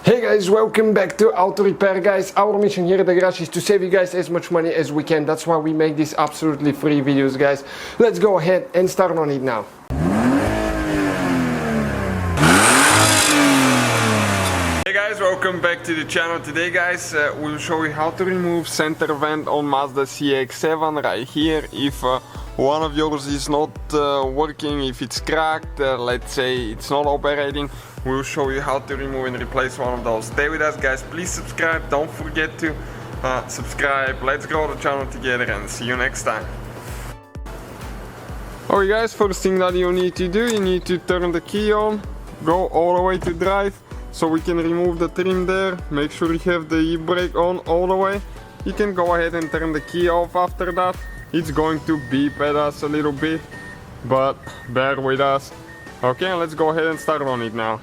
Hey guys, welcome back to Auto Repair guys. Our mission here at the garage is to save you guys as much money as we can. That's why we make these absolutely free videos guys. Let's go ahead and start on it now. Hey guys, welcome back to the channel. Today guys, we'll show you how to remove center vent on Mazda CX-7 right here. If one of yours is not working, if it's cracked, let's say it's not operating, we'll show you how to remove and replace one of those. Stay with us guys, please subscribe, don't forget to subscribe. Let's grow the channel together and see you next time. Alright guys, first thing that you need to do, you need to turn the key on, go all the way to drive, so we can remove the trim there. Make sure you have the e-brake on all the way. You can go ahead and turn the key off after that. It's going to beep at us a little bit, but bear with us. Okay, let's go ahead and start on it now.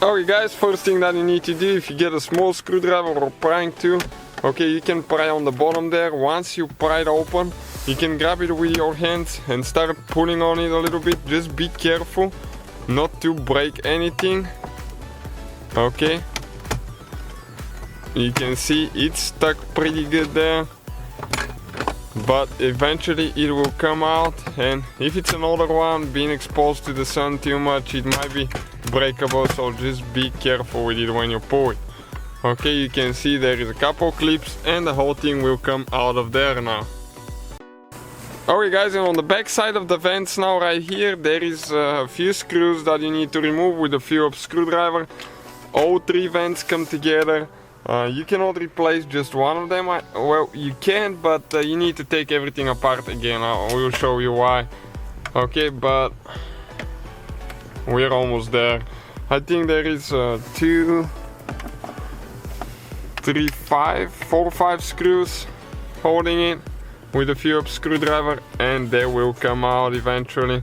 Alright guys, first thing that you need to do, if you get a small screwdriver or prying tool, okay, you can pry on the bottom there. Once you pry it open, you can grab it with your hands and start pulling on it a little bit. Just be careful not to break anything. Okay, you can see it's stuck pretty good there, but eventually it will come out. And if it's an older one, being exposed to the sun too much, it might be breakable, so just be careful with it when you pull it. Okay, you can see there is a couple clips and the whole thing will come out of there now. Alright guys, and on the back side of the vents now right here, there is a few screws that you need to remove with a Phillips screwdriver. All three vents come together. You cannot replace just one of them. Well, you can, but you need to take everything apart again. I will show you why. Okay, but we're almost there. I think there is 4 or 5 screws holding it with a Phillips screwdriver, and they will come out eventually.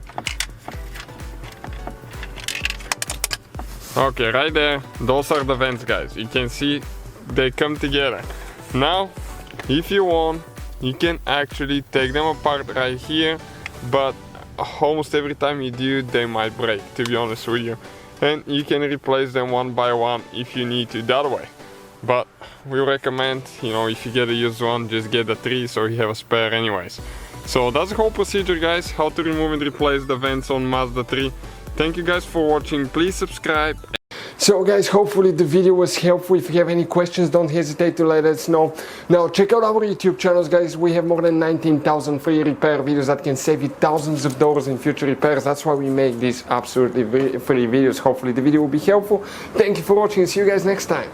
Okay, right there, those are the vents guys. You can see they come together. Now, if you want, you can actually take them apart right here, but almost every time you do, they might break, to be honest with you. And you can replace them one by one if you need to that way. But we recommend, you know, if you get a used one, just get the 3 so you have a spare anyways. So that's the whole procedure guys, how to remove and replace the vents on Mazda 3. Thank you guys for watching, please subscribe. So guys, hopefully the video was helpful. If you have any questions, don't hesitate to let us know. Now check out our YouTube channels guys, we have more than 19,000 free repair videos that can save you thousands of dollars in future repairs. That's why we make these absolutely free videos. Hopefully the video will be helpful. Thank you for watching, see you guys next time.